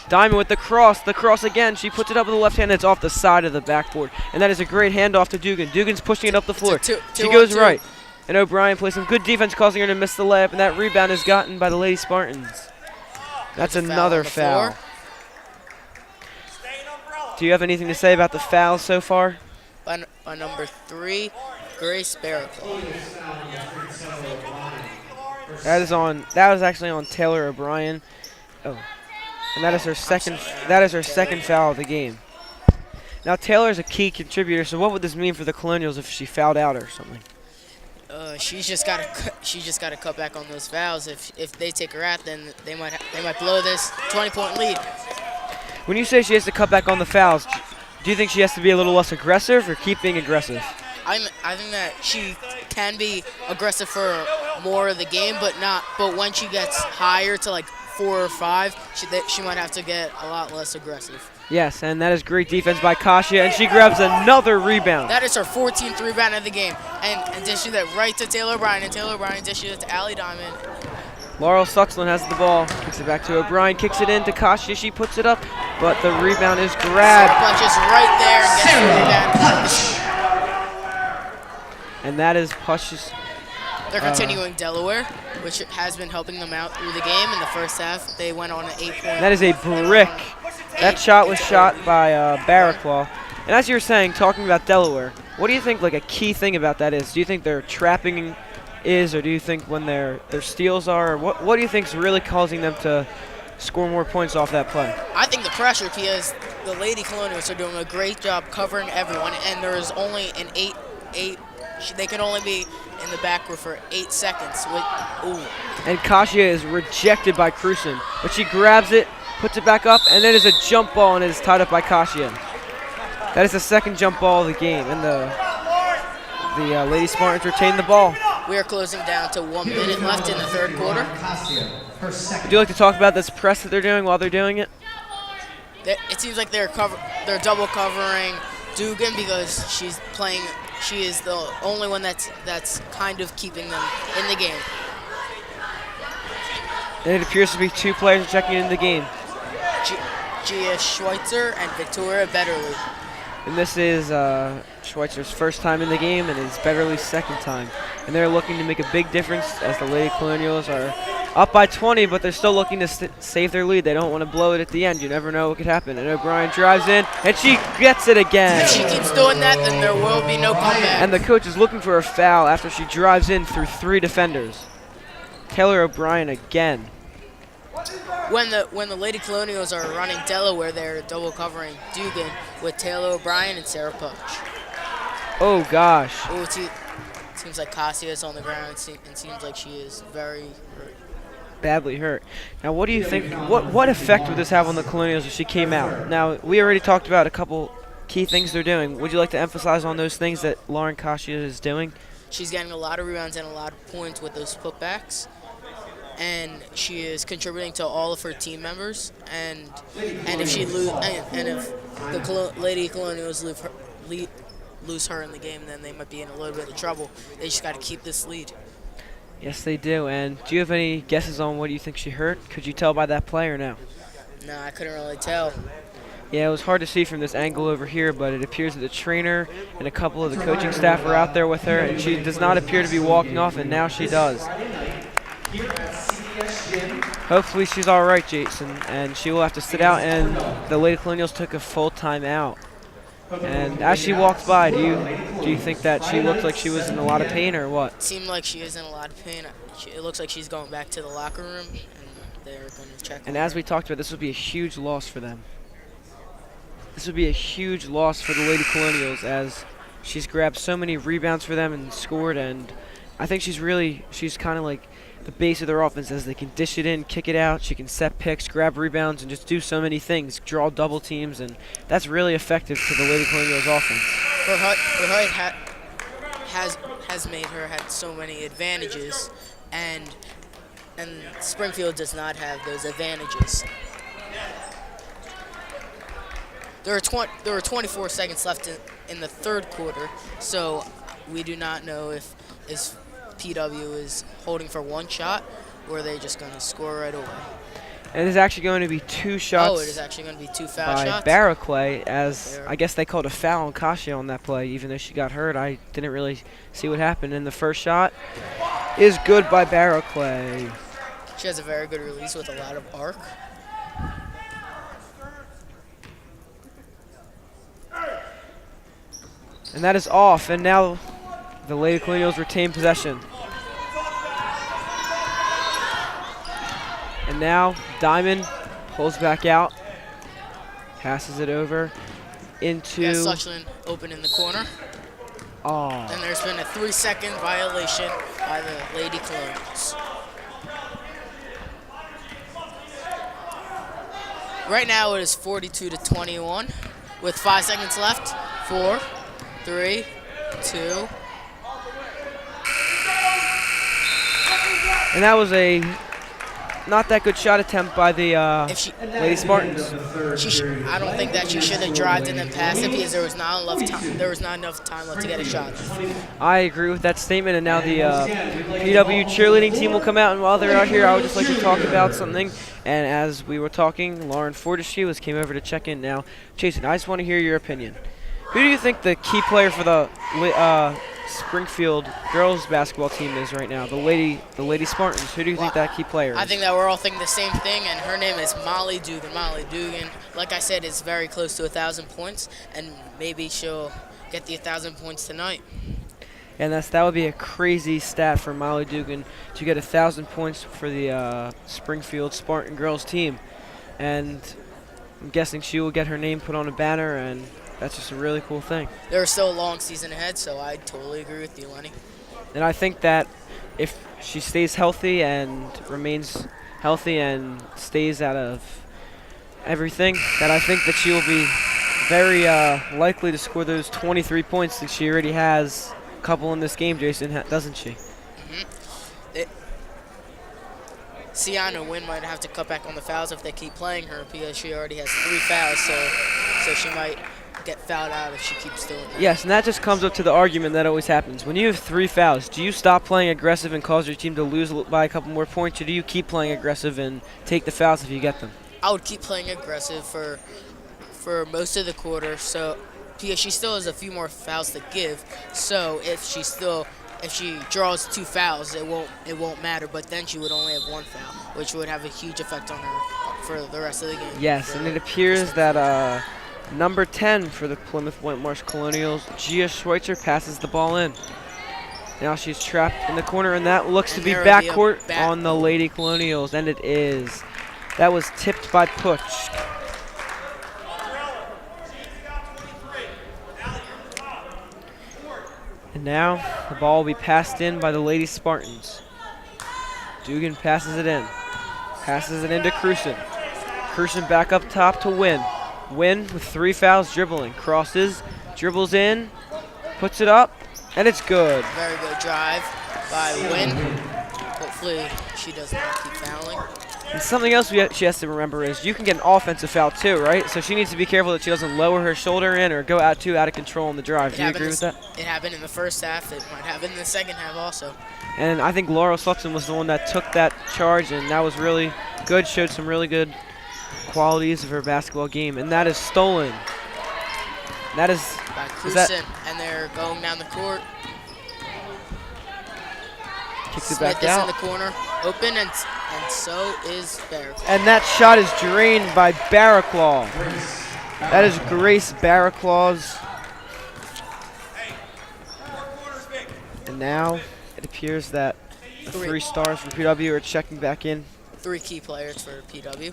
Diamond with the cross. The cross again. She puts it up with the left hand. It's off the side of the backboard. And that is a great handoff to Dugan. Dugan's pushing it up the floor. She goes right. And O'Brien plays some good defense, causing her to miss the layup. And that rebound is gotten by the Lady Spartans. That's another foul. Do you have anything to say about the fouls so far? By number 3, Grace Barraclough. That was actually on Taylor O'Brien. Oh, and that is her second. That is her second foul of the game. Now Taylor is a key contributor. So what would this mean for the Colonials if she fouled out or something? She's just got to cut back on those fouls. If they take her out, then they might blow this 20-point lead. When you say she has to cut back on the fouls, do you think she has to be a little less aggressive or keep being aggressive? I think that she can be aggressive for more of the game, but when she gets higher to like 4 or 5, she might have to get a lot less aggressive. Yes, and that is great defense by Kasia, and she grabs another rebound. That is her 14th rebound of the game, and dishes it right to Taylor O'Brien, and Taylor O'Brien dishes it to Allie Diamond. Laurel Suxland has the ball, kicks it back to O'Brien, kicks it in to Kasia. She puts it up, but the rebound is grabbed. Punches right there and gets the rebound. And that is Push's. They're continuing Delaware, which has been helping them out through the game. In the first half, they went on an 8-point. That is a brick. That shot was shot by Barraclough. And as you were saying, talking about Delaware, what do you think like a key thing about that is? Do you think their trapping is, or do you think when their steals are? Or what do you think is really causing them to score more points off that play? I think the pressure, because the Lady Colonials are doing a great job covering everyone, and there is only an 8. They can only be in the backcourt for 8 seconds. And Kasia is rejected by Cruson, but she grabs it, puts it back up, and then is a jump ball, and it is tied up by Kasia. That is the second jump ball of the game, and the Lady Spartans retain the ball. We are closing down to 1 minute left in the third quarter. Would you like to talk about this press that they're doing while they're doing it? It seems like they're double covering Dugan because she's playing. She is the only one that's kind of keeping them in the game. And it appears to be 2 players checking in the game. Gia Schweitzer and Victoria Betterly. And this is Schweitzer's first time in the game, and it's Betterly's second time. And they're looking to make a big difference as the Lady Colonials are up by 20, but they're still looking to save their lead. They don't want to blow it at the end. You never know what could happen. And O'Brien drives in, and she gets it again. If she keeps doing that, then there will be no comeback. And the coach is looking for a foul after she drives in through 3 defenders. Taylor O'Brien again. When the Lady Colonials are running Delaware, they're double covering Dugan with Taylor O'Brien and Sarah Putch. Oh gosh. Oh, it seems like Kasia is on the ground. It seems like she is very hurt. badly hurt. Now, what do you think? What effect would this have on the Colonials if she came out? Now, we already talked about a couple key things they're doing. Would you like to emphasize on those things that Lauren Kasia is doing? She's getting a lot of rebounds and a lot of points with those putbacks, and she is contributing to all of her team members. And if she if the Lady Colonials lose her in the game, then they might be in a little bit of trouble. They just got to keep this lead. Yes, they do. And do you have any guesses on what you think she hurt? Could you tell by that play or no? No, I couldn't really tell. Yeah, it was hard to see from this angle over here, but it appears that the trainer and a couple of the coaching staff are out there with her, and she does not appear to be walking off, and now she does. Hopefully she's all right, Jason, and she will have to sit out, and the Lady Colonials took a full time out. And as she walked by, do you think that she looked like she was in a lot of pain or what? It seemed like she is in a lot of pain. It looks like she's going back to the locker room, and they're going to check And on as her. we talked about, this would be a huge loss for them. This would be a huge loss for the Lady Colonials, as she's grabbed so many rebounds for them and scored, and I think she's kind of like the base of their offense, as they can dish it in, kick it out, she can set picks, grab rebounds, and just do so many things, draw double teams, and that's really effective to the Lady Colonials offense. Her height has made her had so many advantages, and Springfield does not have those advantages. There are 24 seconds left in the third quarter, so we do not know if PW is holding for one shot or are they just going to score right away. And there's actually going to be two shots. Oh, it is actually going to be two foul by shots. Barraclay, as I guess they called a foul on Kasia on that play, even though she got hurt. I didn't really see what happened. And the first shot is good by Barraclay. She has a very good release with a lot of arc. And that is off, and now the Lady Colonials retain possession. And now Diamond pulls back out, passes it over into... Yes, Suchland open in the corner. Oh. And there's been a 3-second violation by the Lady Colonials. Right now it is 42-21 with 5 seconds left. 4, 3, 2. And that was a not that good shot attempt by the Lady Spartans. I don't think that she should have drived and then passed it because there was not enough time. There was not enough time left to get a shot. I agree with that statement. And now the PW cheerleading team will come out. And while they're out here, I would just like to talk about something. And as we were talking, Lauren Fortescue came over to check in. Now, Jason, I just want to hear your opinion. Who do you think the key player for the Springfield girls basketball team is right now? The Lady Spartans. Who do you think that key player is? I think that we're all thinking the same thing, and her name is Molly Dugan. Molly Dugan, like I said, is very close to 1,000 points, and maybe she'll get the 1,000 points tonight. And that would be a crazy stat for Molly Dugan to get 1,000 points for the Springfield Spartan girls team. And I'm guessing she will get her name put on a banner, and that's just a really cool thing. There's still a long season ahead, so I totally agree with you, Lenny. And I think that if she stays healthy and remains healthy and stays out of everything, that I think that she will be very likely to score those 23 points that she already has a couple in this game, Jason, doesn't she? Sienna Wynn might have to cut back on the fouls if they keep playing her because she already has 3 fouls, so she might get fouled out if she keeps doing that. Yes, and that just comes up to the argument that always happens. When you have 3 fouls, do you stop playing aggressive and cause your team to lose by a couple more points, or do you keep playing aggressive and take the fouls if you get them? I would keep playing aggressive for most of the quarter, so because she still has a few more fouls to give. So if she draws 2 fouls, it won't matter. But then she would only have 1 foul, which would have a huge effect on her for the rest of the game. Yes, and it appears that number 10 for the Plymouth Whitemarsh Colonials, Gia Schweitzer, passes the ball in. Now she's trapped in the corner, and that looks to be backcourt on the Lady Colonials, and it is. That was tipped by Putsch. And now the ball will be passed in by the Lady Spartans. Dugan passes it in. Passes it into Cruson. Cruson back up top to Wynn. Wynn with 3 fouls dribbling. Crosses, dribbles in, puts it up, and it's good. Very good drive by Wynn. Hopefully she does not keep fouling. And something else she has to remember is you can get an offensive foul too, right? So she needs to be careful that she doesn't lower her shoulder in or go out of control in the drive. Do you agree with that? It happened in the first half. It might happen in the second half also. And I think Laurel Sutton was the one that took that charge, and that was really good, showed some really good qualities of her basketball game. And that is stolen. That is by Cruson, and they're going down the court. Kicks it Smith back is out. in the corner, open, and so is Barraclaw. And that shot is drained by Barraclaw. That is Grace Barraclaw's. And now it appears that the 3 stars from PW are checking back in. 3 key players for PW.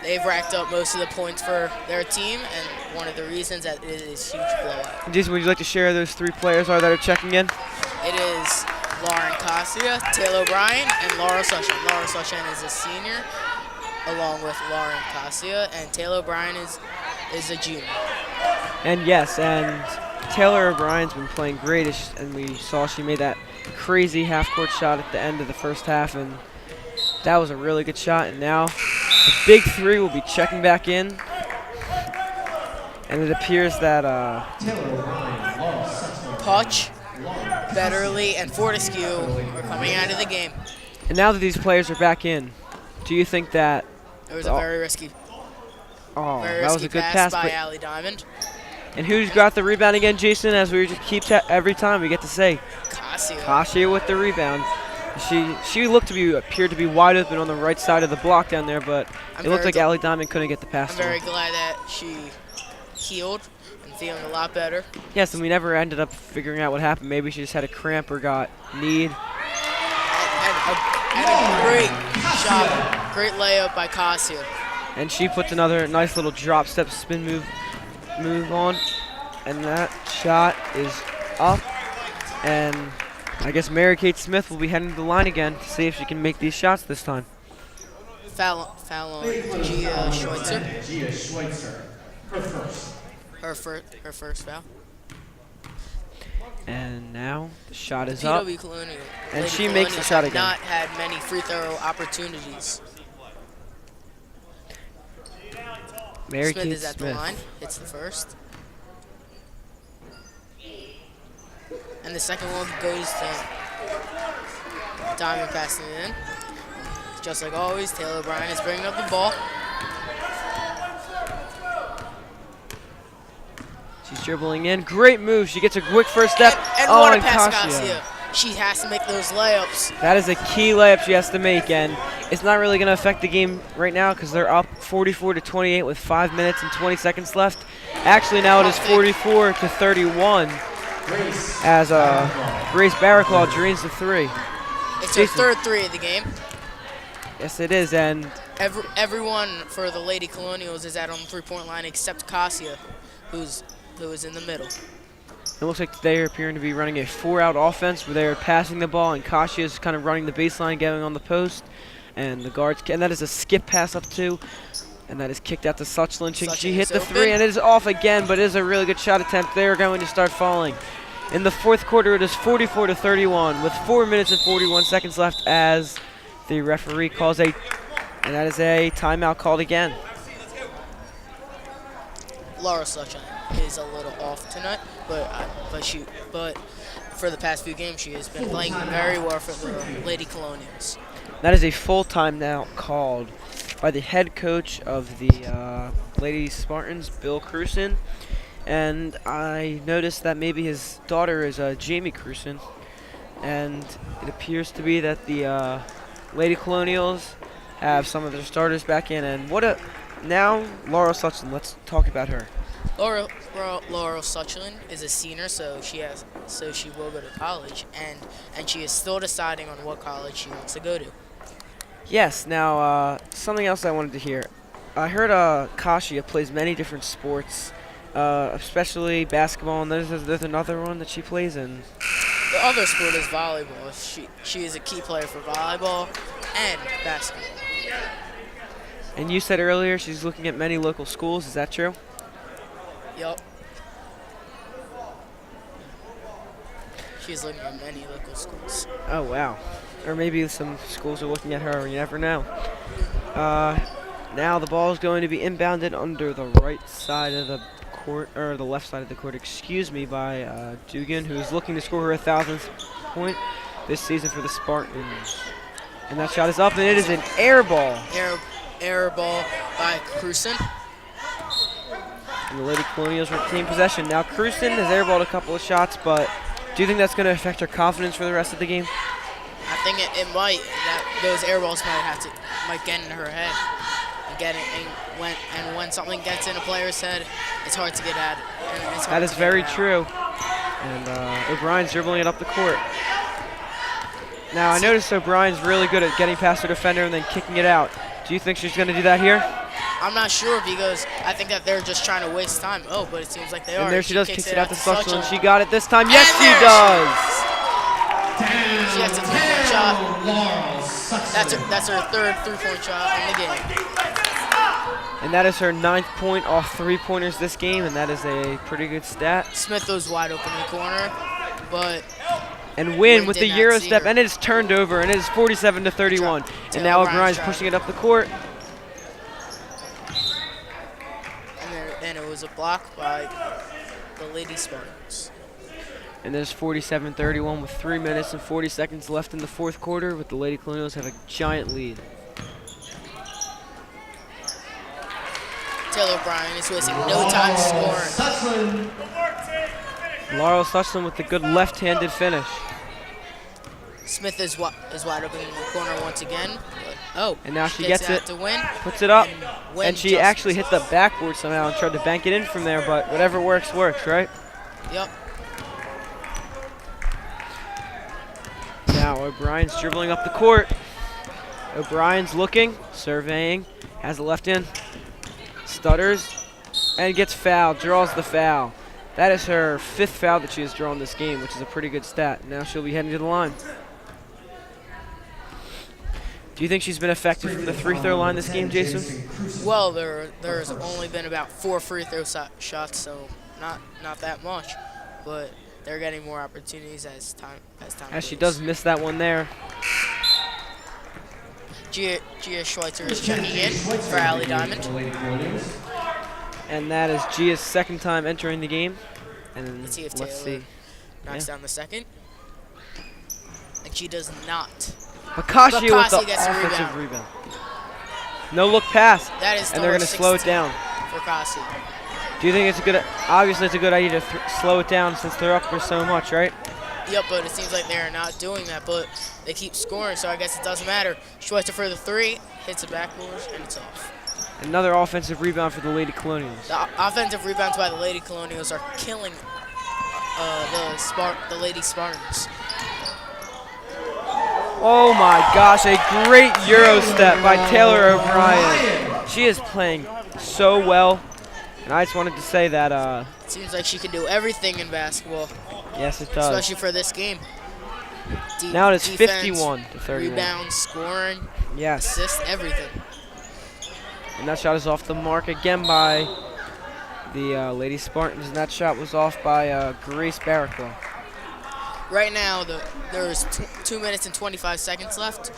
They've racked up most of the points for their team, and one of the reasons that it is huge blowout. Jason, would you like to share who those 3 players are that are checking in? It is Lauren Cassia, Taylor O'Brien, and Laura Suchan. Laura Suchan is a senior, along with Lauren Cassia, and Taylor O'Brien is a junior. And yes, and Taylor O'Brien's been playing great, and we saw she made that crazy half-court shot at the end of the first half, and that was a really good shot. And now the big 3 will be checking back in, and it appears that Putch, Betterly, and Fortescue are coming out of the game. and now that these players are back in, do you think that It was a very risky, that was a good pass by but, Allie Diamond. and who's got the rebound again, Jason? As we keep every time we get to say, Cassia. Cassia with the rebound. She appeared to be wide open on the right side of the block down there, but it looked like Allie Diamond couldn't get the pass. I'm very glad that she healed and feeling a lot better. Yes, and we never ended up figuring out what happened. Maybe she just had a cramp or got kneed. And a great shot, great layup by Cassia. And she puts another nice little drop step spin move on, and that shot is up. And I guess Mary Kate Smith will be heading to the line again to see if she can make these shots this time. Foul on Gia Schweitzer. Gia Schweitzer, her first. Her first foul. And now the shot is up. PW Colonial. And Lady she makes the Colonials shot have again. not had many free throw opportunities. Mary Smith Kate is at Smith. the line. Hits the first. And the second one goes to Diamond passing it in. Just like always, Taylor O'Brien is bringing up the ball. She's dribbling in. Great move. She gets a quick first step. And what a and pass, Cassia. Cassia. She has to make those layups. That is a key layup she has to make, and it's not really going to affect the game right now because they're up 44-28 with 5 minutes and 20 seconds left. Actually, now it is 44-31 as Grace Barraclaw drains the 3. It's her third 3 of the game. Yes, it is, and Everyone for the Lady Colonials is out on the 3-point line except Cassia, who is in the middle. it looks like they are appearing to be running a 4-out offense where they are passing the ball, and Kasia is kind of running the baseline, getting on the post, and the guards. And that is a skip pass up two, and that is kicked out to Suchland. She hit the 3, and it is off again, but it is a really good shot attempt. They are going to start falling. In the fourth quarter, it is 44-31 with 4 minutes and 41 seconds left as the referee calls and that is a timeout called again. Laura Suchan is a little off tonight, but for the past few games, she has been playing very well for the Lady Colonials. That is a full timeout called by the head coach of the Lady Spartans, Bill Cruson. And I noticed that maybe his daughter is Jamie Cruson. And it appears to be that the Lady Colonials have some of their starters back in. And now Laurel Suchland, let's talk about her. Laurel Suchland is a senior, so she will go to college, and she is still deciding on what college she wants to go to. Yes, now something else I wanted to hear. I heard Kasia plays many different sports, especially basketball, and there's another one that she plays in. The other sport is volleyball. She is a key player for volleyball and basketball. And you said earlier she's looking at many local schools. Is that true? Yup. She's looking at many local schools. Oh, wow. Or maybe some schools are looking at her. You never know. Now the ball is going to be inbounded under the right side of the court, or the left side of the court, excuse me, by Dugan, who is looking to score her 1,000th point this season for the Spartans. And that shot is up, and it is an air ball. Air ball by Cruson. And the Lady Colonials retain possession. Now Cruson has airballed a couple of shots, but do you think that's going to affect her confidence for the rest of the game? I think it might. Those air balls might get in her head. And when something gets in a player's head, it's hard to get at it. That is very true. And O'Brien's dribbling it up the court. Now I noticed O'Brien's really good at getting past her defender and then kicking it out. Do you think she's going to do that here? I'm not sure because I think that they're just trying to waste time. Oh, but it seems like they are. And there she does, kicks it out to Suchel, and she got it this time. Yes, she does! She has a 3-point shot. That's her third 3-point shot in the game. And that is her 9th point off 3-pointers this game, and that is a pretty good stat. Smith was wide open in the corner, but and Wynn with the did not Euro see step, her. and it is turned over, and it is 47-31. And now O'Brien's pushing it up the court. And it was a block by the Lady Spartans. And there's 47-31 with 3 minutes and 40 seconds left in the fourth quarter, with the Lady Colonials have a giant lead. Taylor O'Brien is wasting no time scoring. Laurel Suchel with the good left-handed finish. Smith is wide open in the corner once again. And now she gets it, to Wynn, puts it up, Wynn and she just actually hit the backboard somehow and tried to bank it in from there, but whatever works, works, right? Yep. Now O'Brien's dribbling up the court. O'Brien's looking, surveying, has the left in, stutters, and gets fouled, draws the foul. That is her 5th foul that she has drawn this game, which is a pretty good stat. Now she'll be heading to the line. Do you think she's been effective from the free throw line this game, Jason? Well, there's only been about 4 free throw shots, so not that much, but they're getting more opportunities as time As she goes. does miss that one there. Gia Schweitzer is checking in for Allie Diamond. And that is Gia's 2nd time entering the game. And Let's see if let's Taylor see. knocks down the second. And she does not. Bakashi with the gets the offensive rebound. No look pass. That is and they're going to slow it down. for Kasi. Do you think it's a good? Obviously, it's a good idea to slow it down since they're up for so much, right? Yep, but it seems like they're not doing that. But they keep scoring, so I guess it doesn't matter. Schweitzer for the 3, hits the backboard, and it's off. Another offensive rebound for the Lady Colonials. The offensive rebounds by the Lady Colonials are killing the Lady Spartans. Oh my gosh, a great Euro step by Taylor O'Brien. She is playing so well. And I just wanted to say that It seems like she can do everything in basketball. yes, it does. Especially for this game. Now it is Defense, 51-31. Rebounds, scoring, Yes. assists, everything. And that shot is off the mark again by the Lady Spartans. And that shot was off by Grace Barraclough. Right now, there's 2 minutes and 25 seconds left.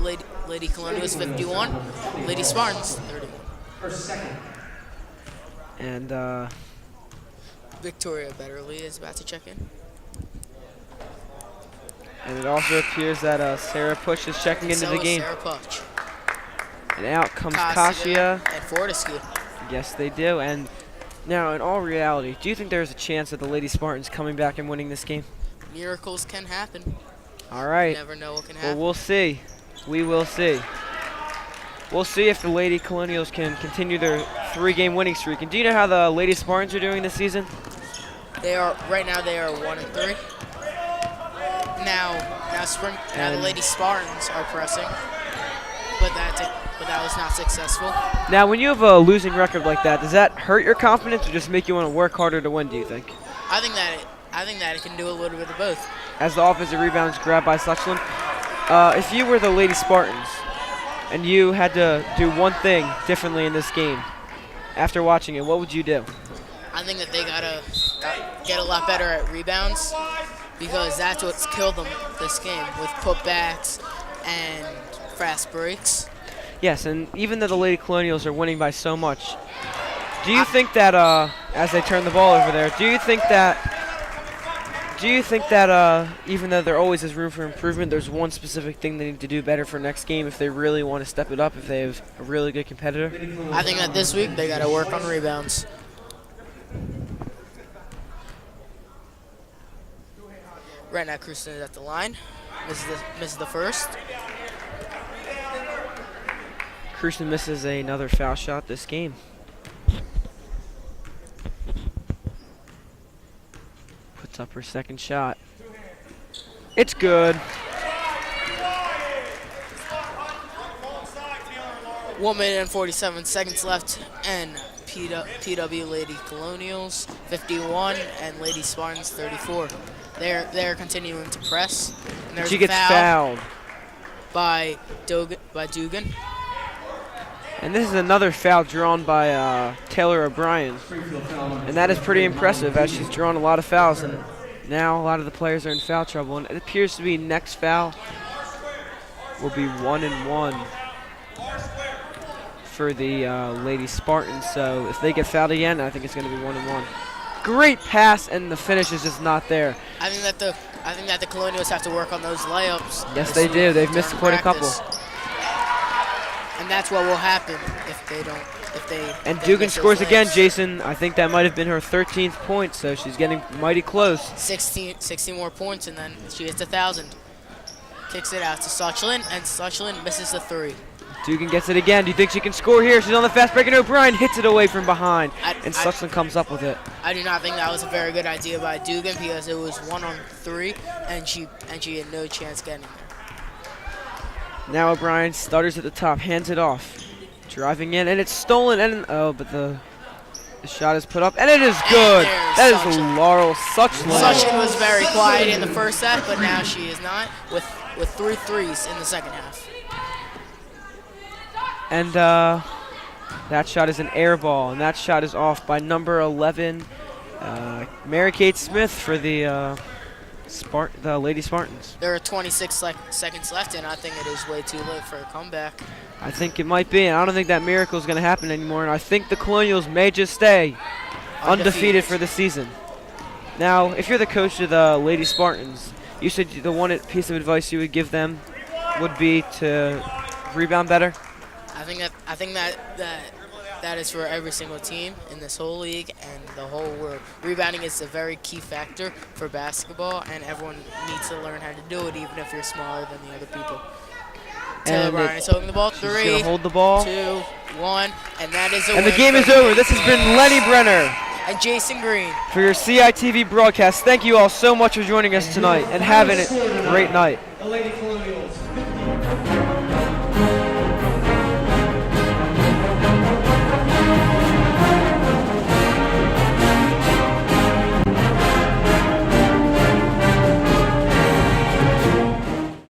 Lady Colonials 51, Lady Spartans 31. And Victoria Betterly is about to check in. and it also appears that Sarah Push is checking into the game. Sarah Puch. And out comes Kasia. And Fortescue. Yes, they do. And now, in all reality, do you think there's a chance of the Lady Spartans coming back and winning this game? Miracles can happen. All right. You never know what can happen. Well, we'll see. We will see. We'll see if the Lady Colonials can continue their 3-game winning streak. And do you know how the Lady Spartans are doing this season? Right now they are 1-3. Now the Lady Spartans are pressing, but that was not successful. Now, when you have a losing record like that, does that hurt your confidence or just make you want to work harder to win, do you think? I think I think that it can do a little bit of both. As the offensive rebound is grabbed by Suchland. If you were the Lady Spartans and you had to do one thing differently in this game, after watching it, what would you do? I think that they gotta get a lot better at rebounds because that's what's killed them this game with putbacks and fast breaks. Yes, and even though the Lady Colonials are winning by so much, do you think that as they turn the ball over there, do you think that even though there always is room for improvement, there's one specific thing they need to do better for next game if they really want to step it up, if they have a really good competitor? I think that this week they got to work on rebounds. Right now, Kristen is at the line. Misses the first. Kristen misses another foul shot this game. Puts up her second shot. It's good. 1 minute and 47 seconds left, and PW Lady Colonials 51 and Lady Spartans 34. They're continuing to press. And there's She a gets fouled by Dugan. And this is another foul drawn by Taylor O'Brien. And that is pretty impressive as she's drawn a lot of fouls. And now a lot of the players are in foul trouble. And it appears to be next foul will be 1-1 for the Lady Spartans. So if they get fouled again, I think it's going to be 1-1. Great pass, and the finish is just not there. I think that the Colonials have to work on those layups. Yes, they do. They've missed quite a couple. And that's what will happen if they don't. And Dugan scores again, Jason. I think that might have been her 13th point, so she's getting mighty close. 16 more points, and then she hits 1,000. Kicks it out to Suchland, and Suchland misses the three. Dugan gets it again. Do you think she can score here? She's on the fast break, and O'Brien hits it away from behind, and Suchland comes up with it. I do not think that was a very good idea by Dugan because it was 1-on-3, and she had no chance getting there. Now O'Brien stutters at the top, hands it off, driving in, and it's stolen. And but the shot is put up, and it is good. That is Laurel Suchland. Suchland was very quiet in the first set, but now she is not with 3 threes in the second half. And that shot is an air ball, and that shot is off by number 11, Mary-Kate Smith for the Lady Spartans. There are 26 seconds left, and I think it is way too late for a comeback. I think it might be, and I don't think that miracle is going to happen anymore, and I think the Colonials may just stay undefeated for the season. Now, if you're the coach of the Lady Spartans, you said the one piece of advice you would give them would be to rebound better? I think that is for every single team in this whole league and the whole world. Rebounding is a very key factor for basketball, and everyone needs to learn how to do it, even if you're smaller than the other people. Taylor Bryan is holding the ball. 3, gonna hold the ball. 2, 1, and that is a And win. the game is over. This has been Lenny Brenner And Jason Green for your CITV broadcast. Thank you all so much for joining us tonight, and having a great night. The Lady Colonials.